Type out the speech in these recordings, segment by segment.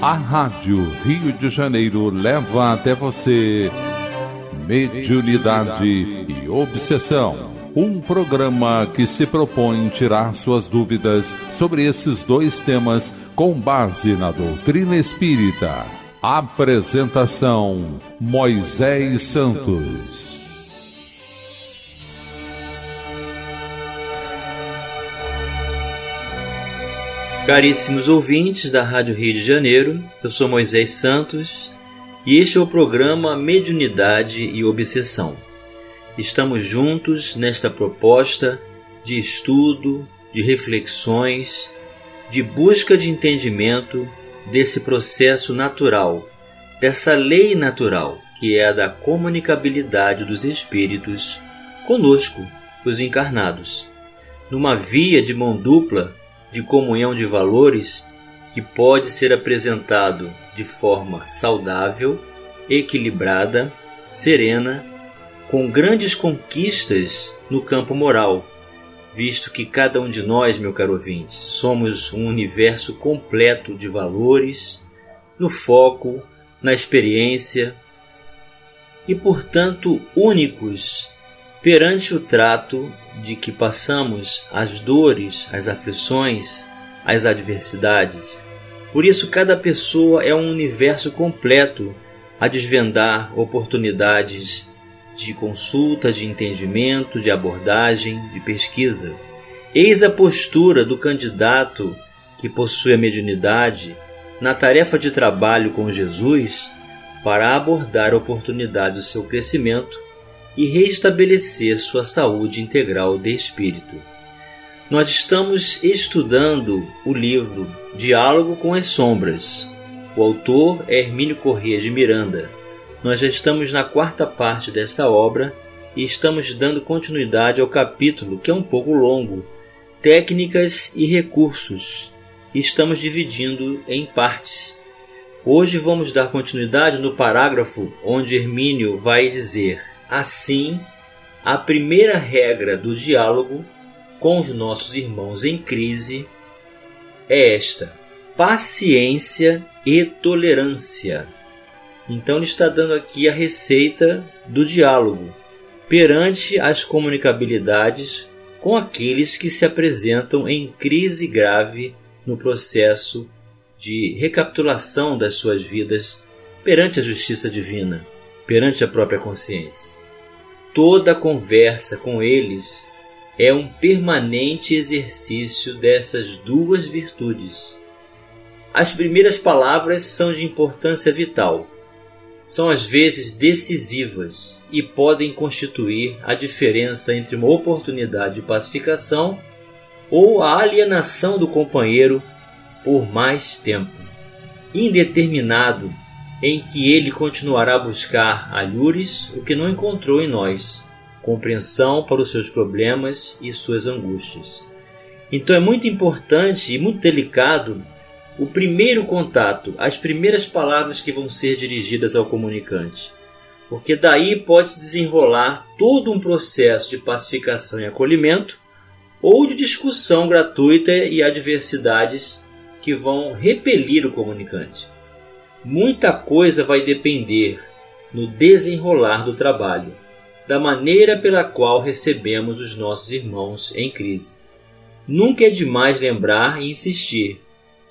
A Rádio Rio de Janeiro leva até você Mediunidade e Obsessão, um programa que se propõe tirar suas dúvidas sobre esses dois temas com base na doutrina espírita. Apresentação: Moisés Santos. Caríssimos ouvintes da Rádio Rio de Janeiro, eu sou Moisés Santos e este é o programa Mediunidade e Obsessão. Estamos juntos nesta proposta de estudo, de reflexões, de busca de entendimento desse processo natural, dessa lei natural que é a da comunicabilidade dos espíritos conosco, os encarnados, numa via de mão dupla de comunhão de valores que pode ser apresentado de forma saudável, equilibrada, serena, com grandes conquistas no campo moral, visto que cada um de nós, meu caro ouvinte, somos um universo completo de valores, no foco, na experiência e, portanto, únicos perante o trato de que passamos as dores, as aflições, as adversidades. Por isso, cada pessoa é um universo completo a desvendar oportunidades de consulta, de entendimento, de abordagem, de pesquisa. Eis a postura do candidato que possui a mediunidade na tarefa de trabalho com Jesus para abordar a oportunidade do seu crescimento e restabelecer sua saúde integral de espírito. Nós estamos estudando o livro Diálogo com as Sombras. O autor é Hermínio Corrêa de Miranda. Nós já estamos na quarta parte desta obra e estamos dando continuidade ao capítulo, que é um pouco longo, Técnicas e Recursos, e estamos dividindo em partes. Hoje vamos dar continuidade no parágrafo onde Hermínio vai dizer: assim, a primeira regra do diálogo com os nossos irmãos em crise é esta: paciência e tolerância. Então ele está dando aqui a receita do diálogo perante as comunicabilidades com aqueles que se apresentam em crise grave no processo de recapitulação das suas vidas perante a justiça divina, perante a própria consciência. Toda conversa com eles é um permanente exercício dessas duas virtudes. As primeiras palavras são de importância vital, são às vezes decisivas e podem constituir a diferença entre uma oportunidade de pacificação ou a alienação do companheiro por mais tempo indeterminado, em que ele continuará a buscar alhures o que não encontrou em nós, compreensão para os seus problemas e suas angústias. Então é muito importante e muito delicado o primeiro contato, as primeiras palavras que vão ser dirigidas ao comunicante, porque daí pode-se desenrolar todo um processo de pacificação e acolhimento ou de discussão gratuita e adversidades que vão repelir o comunicante. Muita coisa vai depender no desenrolar do trabalho, da maneira pela qual recebemos os nossos irmãos em crise. Nunca é demais lembrar e insistir: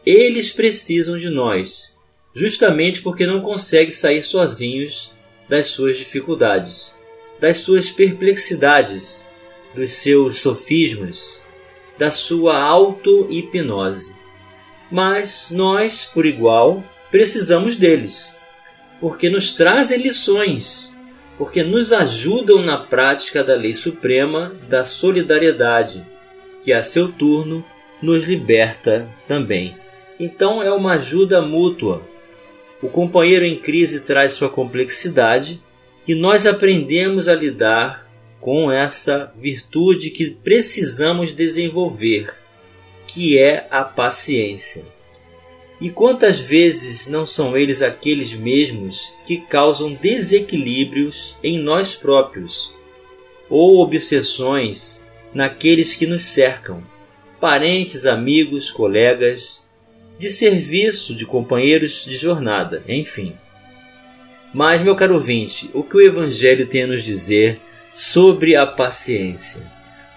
eles precisam de nós, justamente porque não conseguem sair sozinhos das suas dificuldades, das suas perplexidades, dos seus sofismas, da sua auto-hipnose. Mas nós, por igual, precisamos deles, porque nos trazem lições, porque nos ajudam na prática da lei suprema da solidariedade, que a seu turno nos liberta também. Então é uma ajuda mútua. O companheiro em crise traz sua complexidade e nós aprendemos a lidar com essa virtude que precisamos desenvolver, que é a paciência. E quantas vezes não são eles aqueles mesmos que causam desequilíbrios em nós próprios, ou obsessões naqueles que nos cercam, parentes, amigos, colegas, de serviço, de companheiros de jornada, enfim. Mas, meu caro ouvinte, o que o Evangelho tem a nos dizer sobre a paciência?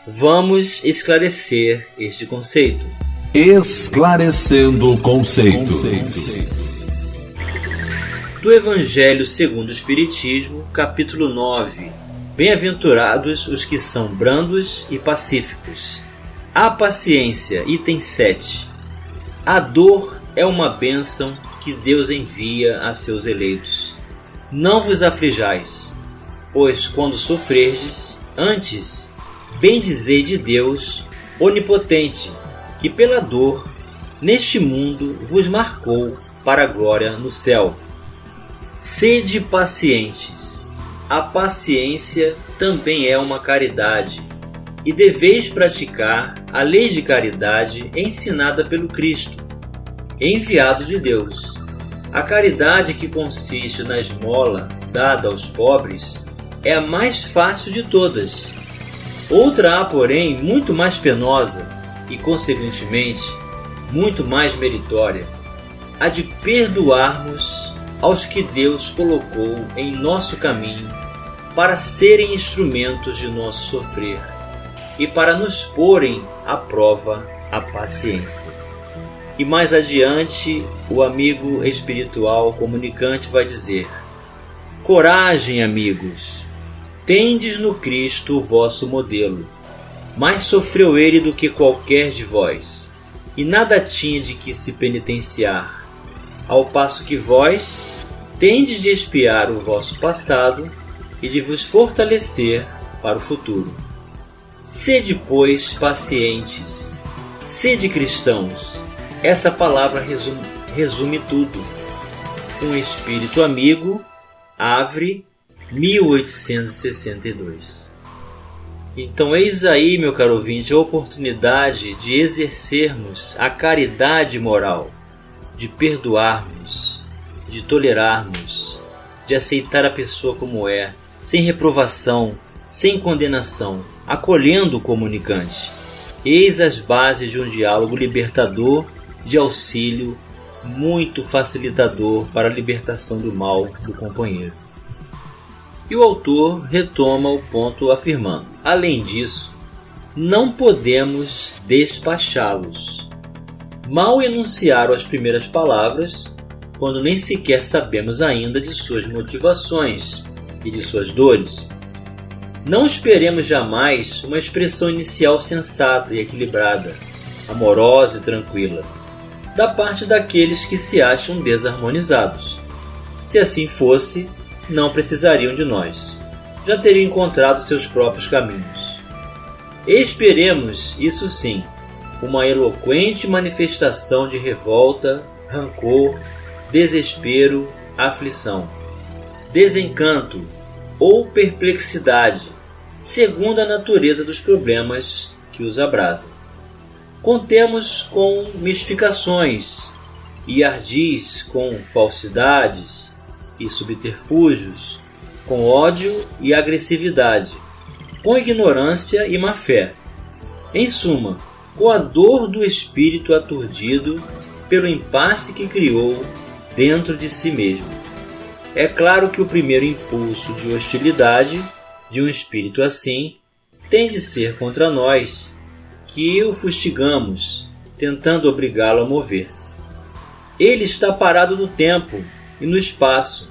Vamos esclarecer este conceito. Esclarecendo conceitos. Do Evangelho segundo o Espiritismo, capítulo 9. Bem-aventurados os que são brandos e pacíficos. A paciência, item 7. A dor é uma bênção que Deus envia a seus eleitos. Não vos aflijais, pois quando sofrerdes, antes bendizei de Deus onipotente, que pela dor neste mundo vos marcou para a glória no céu. Sede pacientes. A paciência também é uma caridade, e deveis praticar a lei de caridade ensinada pelo Cristo, enviado de Deus. A caridade, que consiste na esmola dada aos pobres, é a mais fácil de todas. Outra há, porém, muito mais penosa e, consequentemente, muito mais meritória: a de perdoarmos aos que Deus colocou em nosso caminho para serem instrumentos de nosso sofrer e para nos porem à prova a paciência. E mais adiante, o amigo espiritual comunicante vai dizer: coragem, amigos, tendes no Cristo o vosso modelo. Mais sofreu ele do que qualquer de vós, e nada tinha de que se penitenciar, ao passo que vós tendes de expiar o vosso passado e de vos fortalecer para o futuro. Sede, pois, pacientes, sede cristãos. Essa palavra resume tudo. Um espírito amigo, Havre, 1862. Então eis aí, meu caro ouvinte, a oportunidade de exercermos a caridade moral, de perdoarmos, de tolerarmos, de aceitar a pessoa como é, sem reprovação, sem condenação, acolhendo o comunicante. Eis as bases de um diálogo libertador, de auxílio muito facilitador para a libertação do mal do companheiro. E o autor retoma o ponto afirmando: além disso, não podemos despachá-los. Mal enunciaram as primeiras palavras, quando nem sequer sabemos ainda de suas motivações e de suas dores. Não esperemos jamais uma expressão inicial sensata e equilibrada, amorosa e tranquila, da parte daqueles que se acham desarmonizados. Se assim fosse, não precisariam de nós. Já teriam encontrado seus próprios caminhos. Esperemos, isso sim, uma eloquente manifestação de revolta, rancor, desespero, aflição, desencanto ou perplexidade, segundo a natureza dos problemas que os abrasam. Contemos com mistificações e ardis com falsidades e subterfúgios, com ódio e agressividade, com ignorância e má-fé. Em suma, com a dor do espírito aturdido pelo impasse que criou dentro de si mesmo. É claro que o primeiro impulso de hostilidade de um espírito assim tem de ser contra nós, que o fustigamos, tentando obrigá-lo a mover-se. Ele está parado no tempo e no espaço,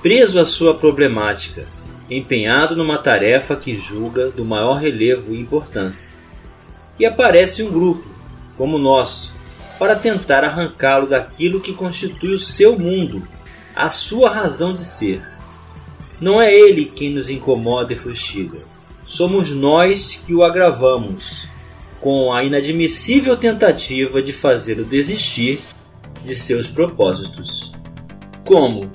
preso à sua problemática, empenhado numa tarefa que julga do maior relevo e importância. E aparece um grupo, como o nosso, para tentar arrancá-lo daquilo que constitui o seu mundo, a sua razão de ser. Não é ele quem nos incomoda e fustiga, somos nós que o agravamos, com a inadmissível tentativa de fazê-lo desistir de seus propósitos. Como?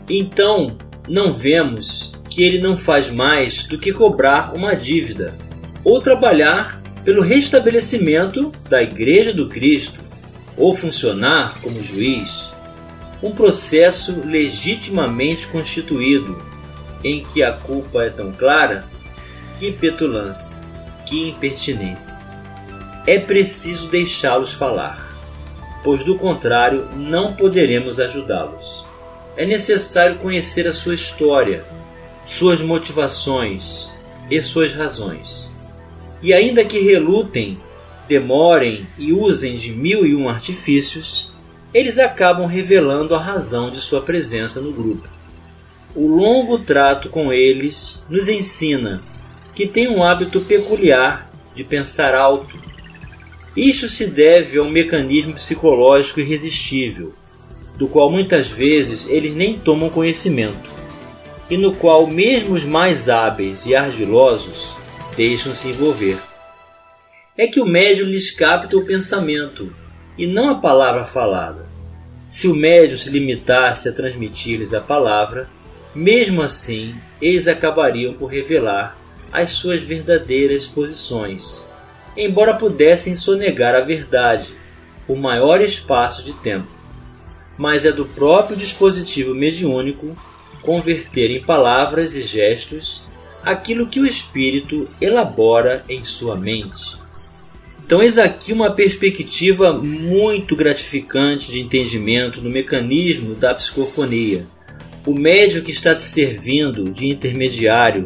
Então, não vemos que ele não faz mais do que cobrar uma dívida, ou trabalhar pelo restabelecimento da Igreja do Cristo, ou funcionar como juiz, um processo legitimamente constituído, em que a culpa é tão clara? Que petulância, que impertinência! É preciso deixá-los falar. pois do contrário não poderemos ajudá-los. É necessário conhecer a sua história, suas motivações e suas razões. E ainda que relutem, demorem e usem de 1001 artifícios, eles acabam revelando a razão de sua presença no grupo. O longo trato com eles nos ensina que tem um hábito peculiar de pensar alto. Isto se deve a um mecanismo psicológico irresistível, do qual muitas vezes eles nem tomam conhecimento, e no qual mesmo os mais hábeis e ardilosos deixam-se envolver. É que o médium lhes capta o pensamento, e não a palavra falada. Se o médium se limitasse a transmitir-lhes a palavra, mesmo assim eles acabariam por revelar as suas verdadeiras posições, embora pudessem sonegar a verdade por maior espaço de tempo. Mas é do próprio dispositivo mediúnico converter em palavras e gestos aquilo que o espírito elabora em sua mente. Então eis aqui uma perspectiva muito gratificante de entendimento no mecanismo da psicofonia. O médium que está se servindo de intermediário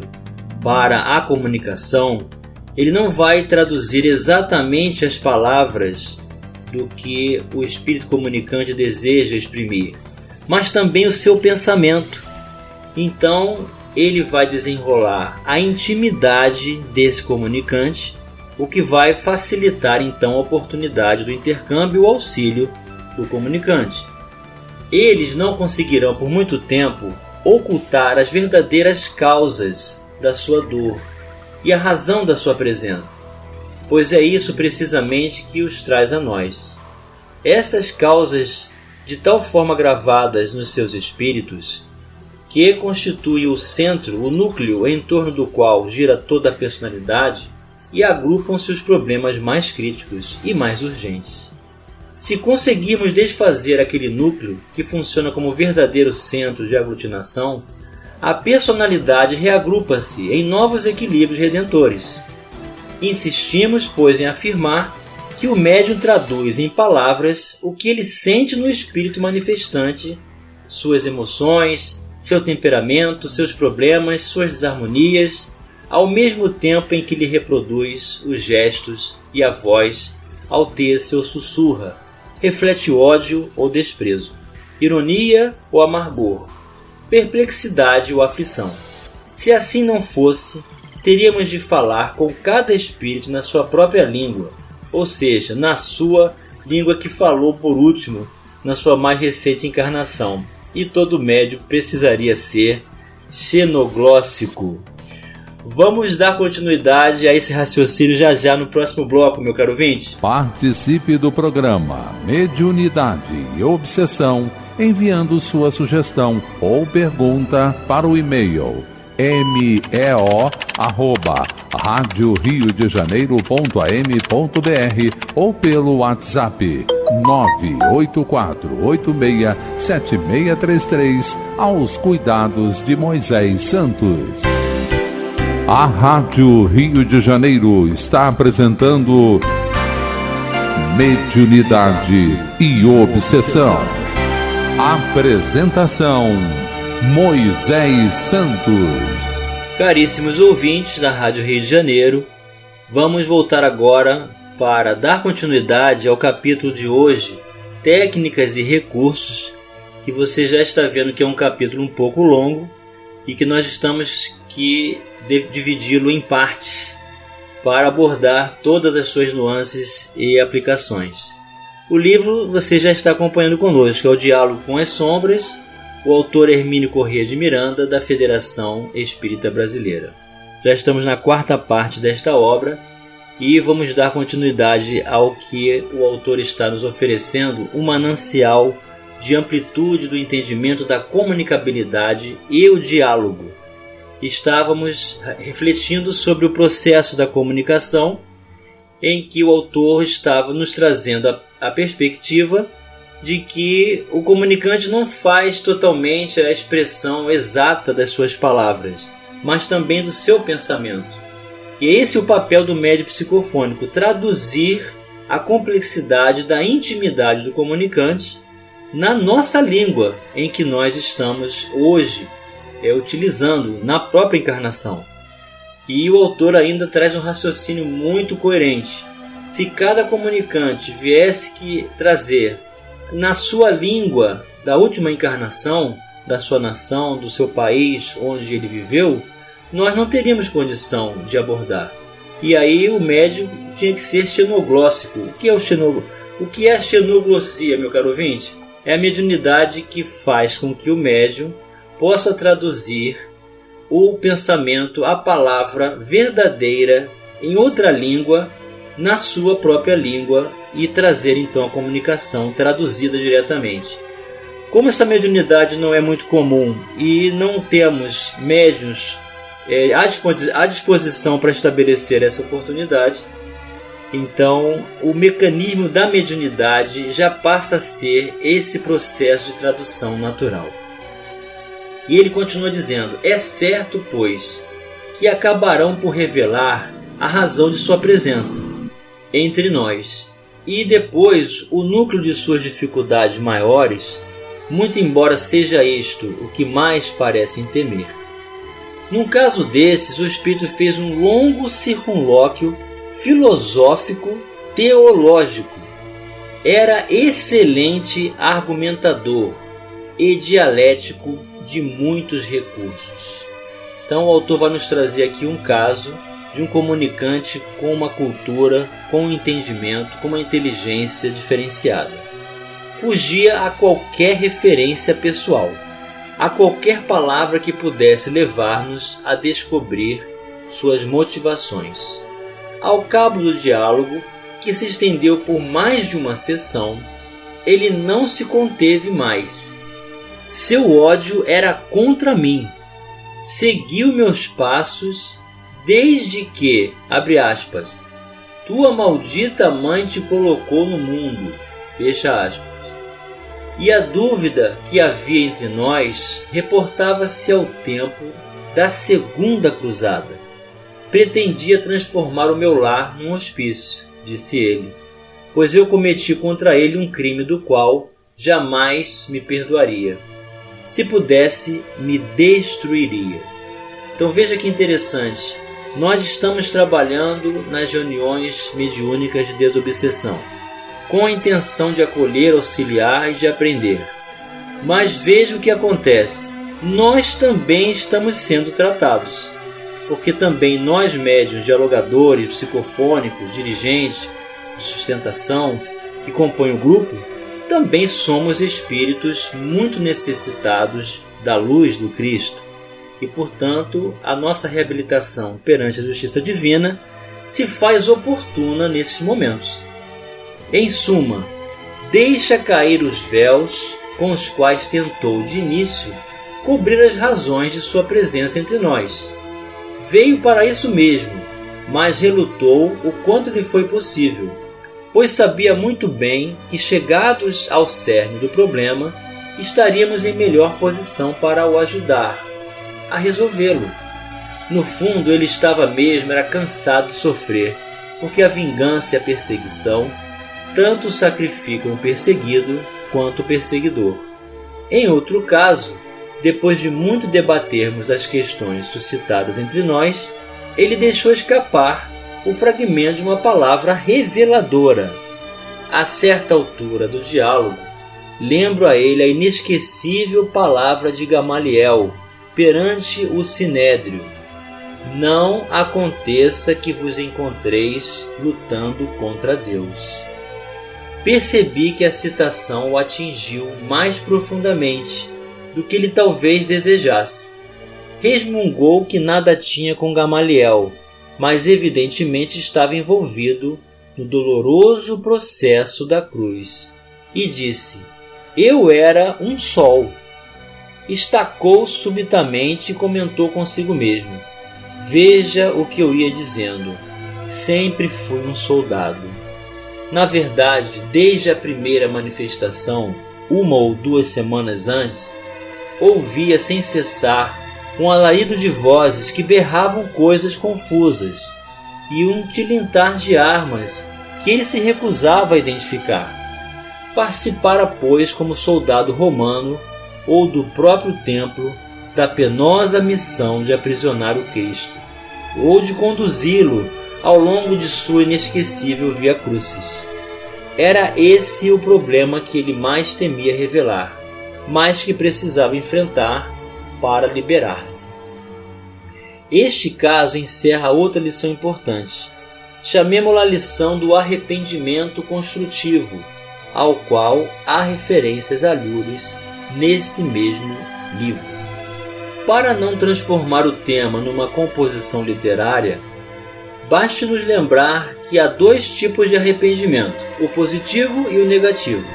para a comunicação, ele não vai traduzir exatamente as palavras do que o espírito comunicante deseja exprimir, mas também o seu pensamento. Então ele vai desenrolar a intimidade desse comunicante, o que vai facilitar então a oportunidade do intercâmbio e o auxílio do comunicante. Eles não conseguirão por muito tempo ocultar as verdadeiras causas da sua dor e a razão da sua presença, pois é isso precisamente que os traz a nós. Essas causas de tal forma gravadas nos seus espíritos, que constituem o centro, o núcleo em torno do qual gira toda a personalidade, e agrupam-se os problemas mais críticos e mais urgentes. Se conseguirmos desfazer aquele núcleo que funciona como verdadeiro centro de aglutinação, a personalidade reagrupa-se em novos equilíbrios redentores. Insistimos, pois, em afirmar que o médium traduz em palavras o que ele sente no espírito manifestante, suas emoções, seu temperamento, seus problemas, suas desarmonias, ao mesmo tempo em que lhe reproduz os gestos e a voz, alteia-se ou sussurra, reflete ódio ou desprezo, ironia ou amargor, perplexidade ou aflição. Se assim não fosse, teríamos de falar com cada espírito na sua própria língua, ou seja, na sua língua que falou por último na sua mais recente encarnação, e todo médium precisaria ser xenoglóssico. Vamos dar continuidade a esse raciocínio já no próximo bloco, meu caro ouvinte. Participe do programa Mediunidade e Obsessão enviando sua sugestão ou pergunta para o e-mail meo@radioriodejaneiro.am.br ou pelo WhatsApp 984867633 aos cuidados de Moisés Santos. A Rádio Rio de Janeiro está apresentando Mediunidade e Obsessão. Apresentação: Moisés Santos. Caríssimos ouvintes da Rádio Rio de Janeiro, vamos voltar agora para dar continuidade ao capítulo de hoje, Técnicas e Recursos, que você já está vendo que é um capítulo um pouco longo e que nós estamos que dividi-lo em partes para abordar todas as suas nuances e aplicações. O livro você já está acompanhando conosco, é o Diálogo com as Sombras, o autor Hermínio Corrêa de Miranda, da Federação Espírita Brasileira. Já estamos na quarta parte desta obra e vamos dar continuidade ao que o autor está nos oferecendo, um manancial de amplitude do entendimento da comunicabilidade e o diálogo. Estávamos refletindo sobre o processo da comunicação, em que o autor estava nos trazendo a perspectiva de que o comunicante não faz totalmente a expressão exata das suas palavras, mas também do seu pensamento. E esse é o papel do médium psicofônico, traduzir a complexidade da intimidade do comunicante na nossa língua em que nós estamos hoje utilizando na própria encarnação. E o autor ainda traz um raciocínio muito coerente. Se cada comunicante viesse que trazer na sua língua da última encarnação, da sua nação, do seu país onde ele viveu, nós não teríamos condição de abordar. E aí o médium tinha que ser xenoglóssico. O que é a xenoglossia, meu caro ouvinte? É a mediunidade que faz com que o médium possa traduzir o pensamento, a palavra verdadeira em outra língua, na sua própria língua, e trazer então a comunicação traduzida diretamente. Como essa mediunidade não é muito comum e não temos médiuns à disposição para estabelecer essa oportunidade, então o mecanismo da mediunidade já passa a ser esse processo de tradução natural. E ele continua dizendo: é certo, pois, que acabarão por revelar a razão de sua presença entre nós, e depois o núcleo de suas dificuldades maiores, muito embora seja isto o que mais parecem temer. Num caso desses, o espírito fez um longo circunlóquio filosófico teológico. Era excelente argumentador e dialético de muitos recursos. Então o autor vai nos trazer aqui um caso de um comunicante com uma cultura, com um entendimento, com uma inteligência diferenciada. Fugia a qualquer referência pessoal, a qualquer palavra que pudesse levar-nos a descobrir suas motivações. Ao cabo do diálogo, que se estendeu por mais de uma sessão, ele não se conteve mais. Seu ódio era contra mim. Seguiu meus passos desde que, abre aspas, tua maldita mãe te colocou no mundo, fecha aspas. E a dúvida que havia entre nós reportava-se ao tempo da segunda cruzada. Pretendia transformar o meu lar num hospício, disse ele, pois eu cometi contra ele um crime do qual jamais me perdoaria. Se pudesse, me destruiria. Então veja que interessante. Nós estamos trabalhando nas reuniões mediúnicas de desobsessão, com a intenção de acolher, auxiliar e de aprender. Mas veja o que acontece. Nós também estamos sendo tratados, porque também nós médiuns, dialogadores, psicofônicos, dirigentes de sustentação que compõem o grupo, também somos espíritos muito necessitados da luz do Cristo. E, portanto, a nossa reabilitação perante a justiça divina se faz oportuna nesses momentos. Em suma, deixa cair os véus com os quais tentou de início cobrir as razões de sua presença entre nós. Veio para isso mesmo, mas relutou o quanto lhe foi possível, pois sabia muito bem que, chegados ao cerne do problema, estaríamos em melhor posição para o ajudar a resolvê-lo. No fundo, ele estava mesmo cansado de sofrer, porque a vingança e a perseguição tanto sacrificam o perseguido quanto o perseguidor. Em outro caso, depois de muito debatermos as questões suscitadas entre nós, ele deixou escapar o fragmento de uma palavra reveladora. A certa altura do diálogo, lembro a ele a inesquecível palavra de Gamaliel perante o Sinédrio: não aconteça que vos encontreis lutando contra Deus. Percebi que a citação o atingiu mais profundamente do que ele talvez desejasse. Resmungou que nada tinha com Gamaliel, mas evidentemente estava envolvido no doloroso processo da cruz, e disse: eu era um sol. Estacou subitamente e comentou consigo mesmo: veja o que eu ia dizendo, sempre fui um soldado. Na verdade, desde a primeira manifestação, 1 ou 2 semanas antes, ouvia sem cessar um alarido de vozes que berravam coisas confusas e um tilintar de armas que ele se recusava a identificar. Participara, pois, como soldado romano ou do próprio templo, da penosa missão de aprisionar o Cristo, ou de conduzi-lo ao longo de sua inesquecível Via Crucis. Era esse o problema que ele mais temia revelar, mas que precisava enfrentar para liberar-se. Este caso encerra outra lição importante. Chamemo-la a lição do arrependimento construtivo, ao qual há referências alhures nesse mesmo livro. Para não transformar o tema numa composição literária, baste nos lembrar que há dois tipos de arrependimento, o positivo e o negativo.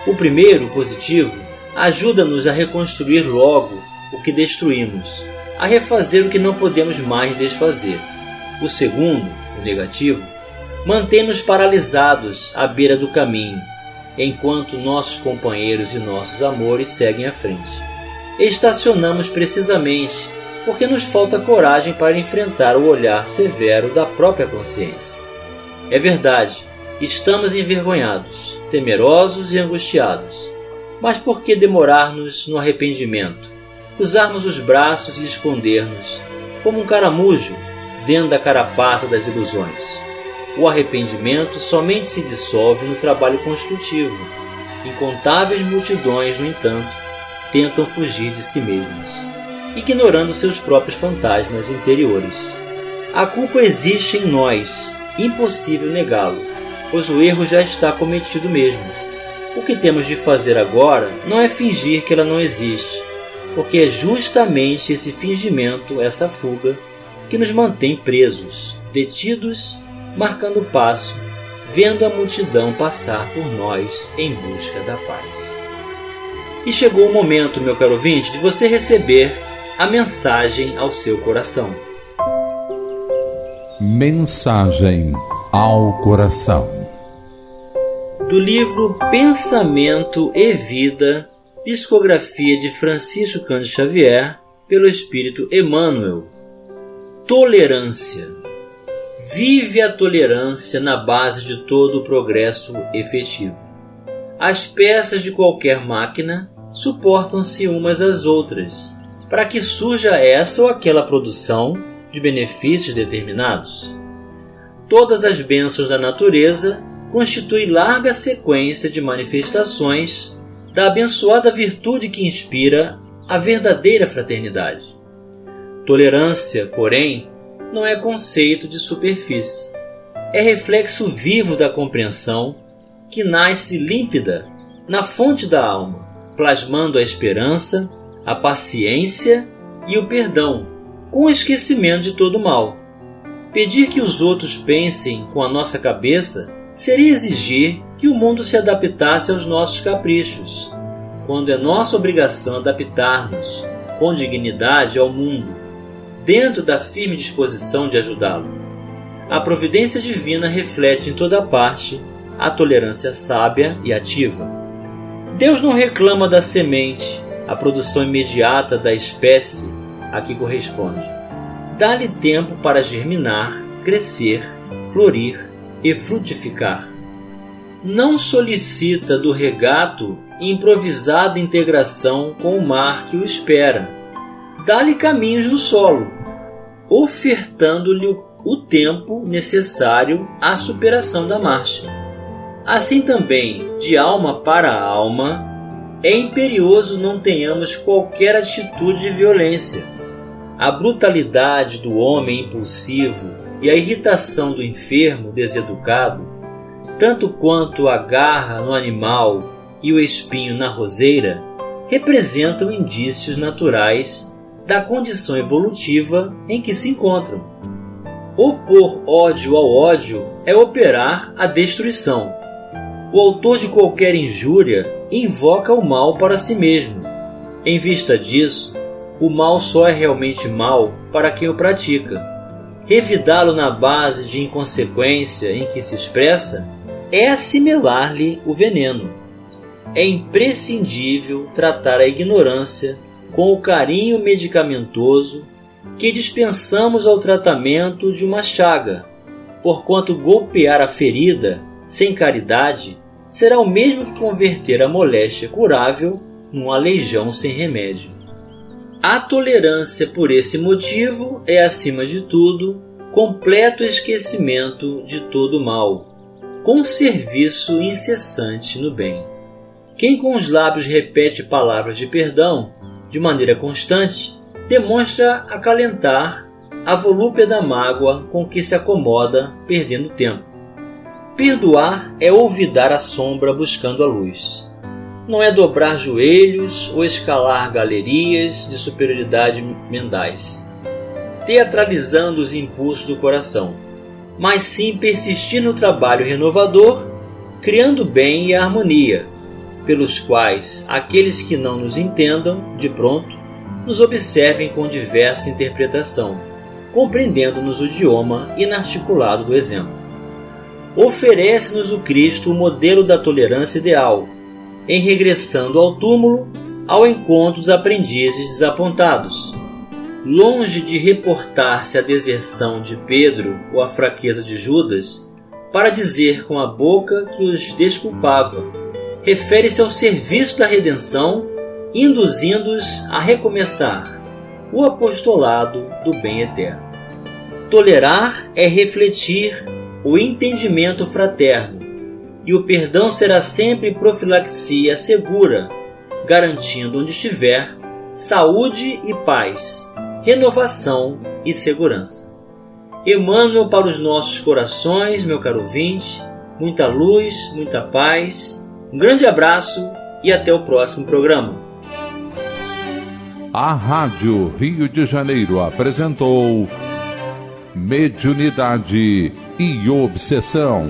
O primeiro, o positivo, ajuda-nos a reconstruir logo o que destruímos, a refazer o que não podemos mais desfazer. O segundo, o negativo, mantém-nos paralisados à beira do caminho, enquanto nossos companheiros e nossos amores seguem à frente. Estacionamos precisamente porque nos falta coragem para enfrentar o olhar severo da própria consciência. É verdade, estamos envergonhados, temerosos e angustiados. Mas por que demorar-nos no arrependimento? Cruzarmos os braços e esconder-nos, como um caramujo, dentro da carapaça das ilusões. O arrependimento somente se dissolve no trabalho construtivo. Incontáveis multidões, no entanto, tentam fugir de si mesmas, ignorando seus próprios fantasmas interiores. A culpa existe em nós, impossível negá-lo, pois o erro já está cometido mesmo. O que temos de fazer agora não é fingir que ela não existe, porque é justamente esse fingimento, essa fuga, que nos mantém presos, detidos, marcando o passo, vendo a multidão passar por nós em busca da paz. E chegou o momento, meu caro ouvinte, de você receber a mensagem ao seu coração. Mensagem ao coração. Do livro Pensamento e Vida, psicografia de Francisco Cândido Xavier, pelo Espírito Emmanuel. Tolerância. Vive a tolerância na base de todo o progresso efetivo. As peças de qualquer máquina suportam-se umas às outras, para que surja essa ou aquela produção de benefícios determinados. Todas as bênçãos da natureza constituem larga sequência de manifestações da abençoada virtude que inspira a verdadeira fraternidade. Tolerância, porém, não é conceito de superfície. É reflexo vivo da compreensão que nasce límpida na fonte da alma, plasmando a esperança, a paciência e o perdão, com o esquecimento de todo o mal. Pedir que os outros pensem com a nossa cabeça seria exigir que o mundo se adaptasse aos nossos caprichos, quando é nossa obrigação adaptar-nos com dignidade ao mundo, dentro da firme disposição de ajudá-lo. A providência divina reflete em toda parte a tolerância sábia e ativa. Deus não reclama da semente, a produção imediata da espécie a que corresponde. Dá-lhe tempo para germinar, crescer, florir e frutificar. Não solicita do regato improvisada integração com o mar que o espera. Dá-lhe caminhos no solo, ofertando-lhe o tempo necessário à superação da marcha. Assim também, de alma para alma, é imperioso não tenhamos qualquer atitude de violência. A brutalidade do homem impulsivo e a irritação do enfermo deseducado, tanto quanto a garra no animal e o espinho na roseira, representam indícios naturais da condição evolutiva em que se encontram. Opor ódio ao ódio é operar a destruição. O autor de qualquer injúria invoca o mal para si mesmo. Em vista disso, o mal só é realmente mal para quem o pratica. Revidá-lo na base de inconsequência em que se expressa é assimilar-lhe o veneno. É imprescindível tratar a ignorância com o carinho medicamentoso que dispensamos ao tratamento de uma chaga, porquanto golpear a ferida sem caridade será o mesmo que converter a moléstia curável num aleijão sem remédio. A tolerância por esse motivo é, acima de tudo, completo esquecimento de todo mal, com serviço incessante no bem. Quem com os lábios repete palavras de perdão de maneira constante, demonstra acalentar a volúpia da mágoa com que se acomoda, perdendo tempo. Perdoar é olvidar a sombra buscando a luz. Não é dobrar joelhos ou escalar galerias de superioridade mendais, teatralizando os impulsos do coração, mas sim persistir no trabalho renovador, criando bem e a harmonia, pelos quais aqueles que não nos entendam, de pronto, nos observem com diversa interpretação, compreendendo-nos o idioma inarticulado do exemplo. Oferece-nos o Cristo o modelo da tolerância ideal, em regressando ao túmulo, ao encontro dos aprendizes desapontados. Longe de reportar-se à deserção de Pedro ou à fraqueza de Judas, para dizer com a boca que os desculpava, refere-se ao serviço da redenção, induzindo-os a recomeçar o apostolado do bem eterno. Tolerar é refletir o entendimento fraterno, e o perdão será sempre profilaxia segura, garantindo onde estiver saúde e paz, renovação e segurança. Emmanuel para os nossos corações, meu caro ouvinte, muita luz, muita paz, um grande abraço e até o próximo programa. A Rádio Rio de Janeiro apresentou Mediunidade e Obsessão.